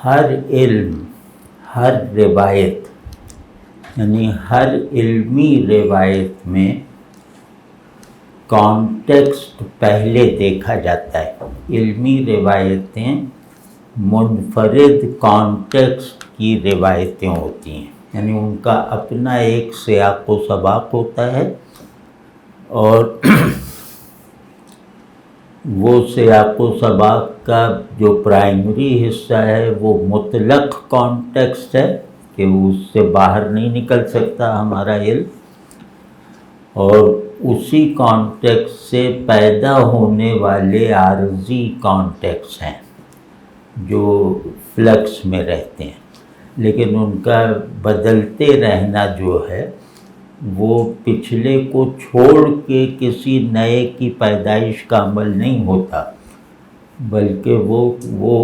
ہر علم، ہر روایت، یعنی ہر علمی روایت میں کانٹیکسٹ پہلے دیکھا جاتا ہے۔ علمی روایتیں منفرد کانٹیکسٹ کی روایتیں ہوتی ہیں، یعنی ان کا اپنا ایک سیاق و سباق ہوتا ہے، اور وہ سیاق و سباق کا جو پرائمری حصہ ہے وہ مطلق کانٹیکسٹ ہے کہ اس سے باہر نہیں نکل سکتا ہمارا علم، اور اسی کانٹیکسٹ سے پیدا ہونے والے عارضی کانٹیکسٹ ہیں جو فلکس میں رہتے ہیں، لیکن ان کا بدلتے رہنا جو ہے وہ پچھلے کو چھوڑ کے کسی نئے کی پیدائش کا عمل نہیں ہوتا، بلکہ وہ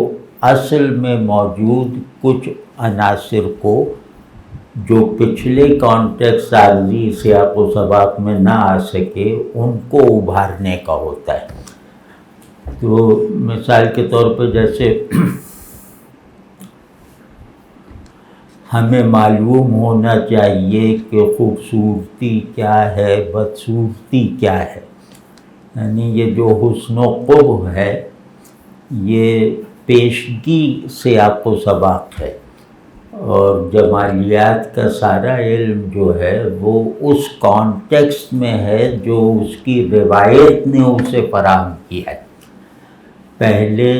اصل میں موجود کچھ عناصر کو جو پچھلے کانٹیکسٹ عارضی سیاق و سباق میں نہ آ سکے ان کو ابھارنے کا ہوتا ہے۔ تو مثال کے طور پہ جیسے ہمیں معلوم ہونا چاہیے کہ خوبصورتی کیا ہے، بدصورتی کیا ہے، یعنی یہ جو حسن و قبح ہے یہ پیشگی سیاق و سباق ہے، اور جمالیات کا سارا علم جو ہے وہ اس کانٹیکسٹ میں ہے جو اس کی روایت نے اسے فراہم کیا ہے۔ پہلے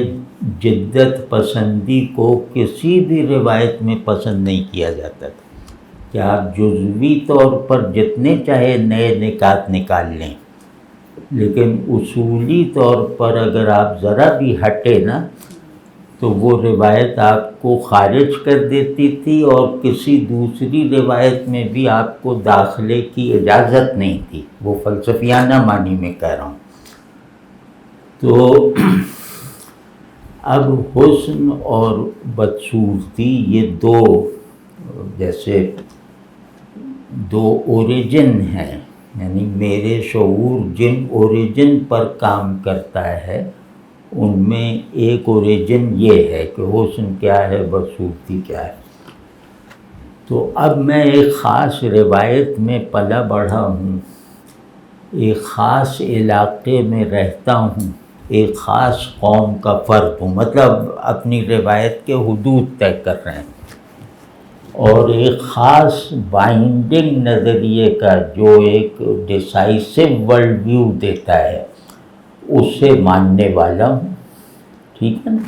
جدت پسندی کو کسی بھی روایت میں پسند نہیں کیا جاتا تھا کہ آپ جزوی طور پر جتنے چاہے نئے نکات نکال لیں، لیکن اصولی طور پر اگر آپ ذرا بھی ہٹے نا تو وہ روایت آپ کو خارج کر دیتی تھی، اور کسی دوسری روایت میں بھی آپ کو داخلے کی اجازت نہیں تھی، وہ فلسفیانہ معنی میں کہہ رہا ہوں۔ تو اب حسن اور بدصورتی یہ جیسے دو اوریجن ہیں، یعنی میرے شعور جن اوریجن پر کام کرتا ہے ان میں ایک اوریجن یہ ہے کہ حسن کیا ہے، بدصورتی کیا ہے۔ تو اب میں ایک خاص روایت میں پلا بڑھا ہوں، ایک خاص علاقے میں رہتا ہوں، ایک خاص قوم کا فرد ہوں، مطلب اپنی روایت کے حدود طے کر رہے ہیں، اور ایک خاص بائنڈنگ نظریے کا جو ایک ڈیسائسو ورلڈ ویو دیتا ہے اسے ماننے والا ہوں، ٹھیک ہے نا؟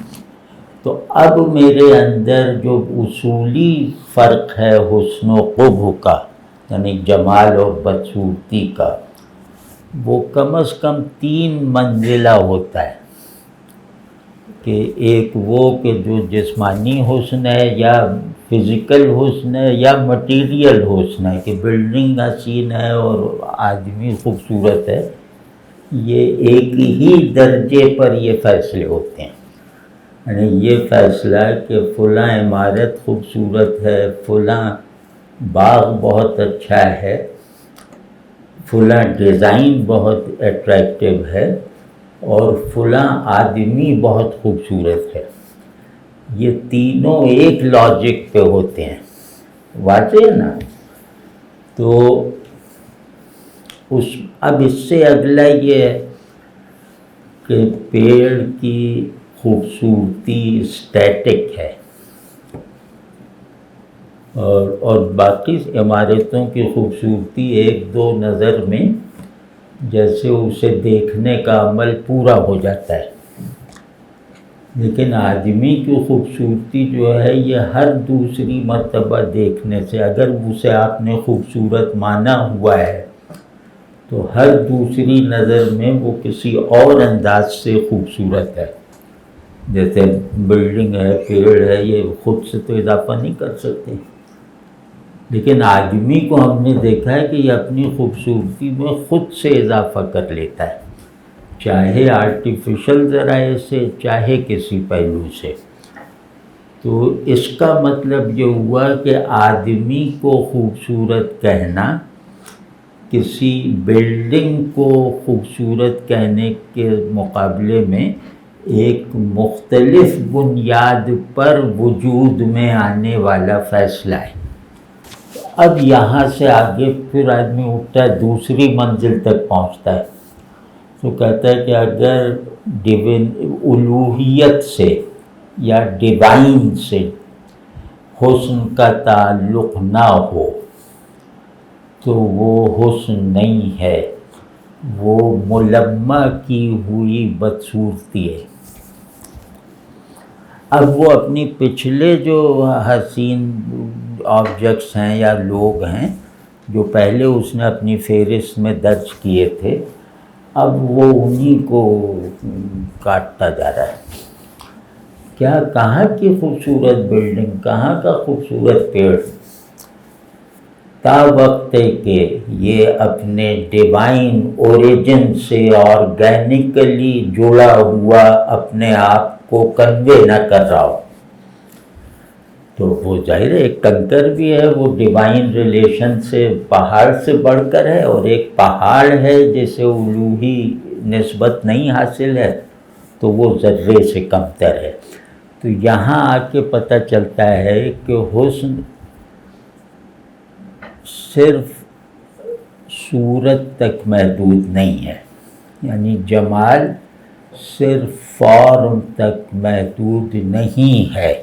تو اب میرے اندر جو اصولی فرق ہے حسن و قبح کا، یعنی جمال اور بدصورتی کا، وہ کم از کم 3 منزلہ ہوتا ہے، کہ ایک وہ کہ جو جسمانی حسن ہے یا فزیکل حسن ہے یا مٹیریل حسن ہے، کہ بلڈنگ حسین ہے اور آدمی خوبصورت ہے، یہ ایک ہی درجے پر یہ فیصلے ہوتے ہیں، یعنی یہ فیصلہ کہ فلاں عمارت خوبصورت ہے، فلاں باغ بہت اچھا ہے، فلاں ڈیزائن بہت اٹریکٹیو ہے، اور فلاں آدمی بہت خوبصورت ہے، یہ تینوں ایک لاجک پہ ہوتے ہیں، واضح ہے نا؟ تو اب اس سے اگلا یہ ہے کہ پیڑ کی خوبصورتی اسٹیٹک ہے، اور باقی عمارتوں کی خوبصورتی ایک دو نظر میں جیسے اسے دیکھنے کا عمل پورا ہو جاتا ہے، لیکن آدمی کی خوبصورتی جو ہے یہ ہر دوسری مرتبہ دیکھنے سے، اگر اسے آپ نے خوبصورت مانا ہوا ہے تو ہر دوسری نظر میں وہ کسی اور انداز سے خوبصورت ہے۔ جیسے بلڈنگ ہے، پیڑ ہے، یہ خود سے تو اضافہ نہیں کر سکتے، لیکن آدمی کو ہم نے دیکھا ہے کہ یہ اپنی خوبصورتی میں خود سے اضافہ کر لیتا ہے، چاہے آرٹیفیشل ذرائع سے، چاہے کسی پہلو سے۔ تو اس کا مطلب یہ ہوا کہ آدمی کو خوبصورت کہنا کسی بلڈنگ کو خوبصورت کہنے کے مقابلے میں ایک مختلف بنیاد پر وجود میں آنے والا فیصلہ ہے۔ اب یہاں سے آگے پھر آدمی اٹھتا ہے، دوسری منزل تک پہنچتا ہے، تو کہتا ہے کہ اگر الوہیت سے یا ڈیوائن سے حسن کا تعلق نہ ہو تو وہ حسن نہیں ہے، وہ ملمہ کی ہوئی بدصورتی ہے۔ اب وہ اپنی پچھلے جو حسین آبجیکٹس ہیں یا لوگ ہیں جو پہلے اس نے اپنی فہرست میں درج کیے تھے، اب وہ انہی کو کاٹتا جا رہا ہے۔ کیا کہاں کی خوبصورت بلڈنگ، کہاں کا خوبصورت پیڑ، تا وقت کہ یہ اپنے ڈیوائن اوریجن سے آرگینکلی جڑا ہوا اپنے آپ کو کنوے نہ کر رہا ہو۔ تو وہ ظاہر ہے ایک کنکر بھی ہے، وہ ڈیوائن ریلیشن سے پہاڑ سے بڑھ کر ہے، اور ایک پہاڑ ہے جسے الوہی نسبت نہیں حاصل ہے تو وہ ذرے سے کمتر ہے۔ تو یہاں آ کے پتہ چلتا ہے کہ حسن صرف صورت تک محدود نہیں ہے، یعنی جمال صرف فارم تک محدود نہیں ہے۔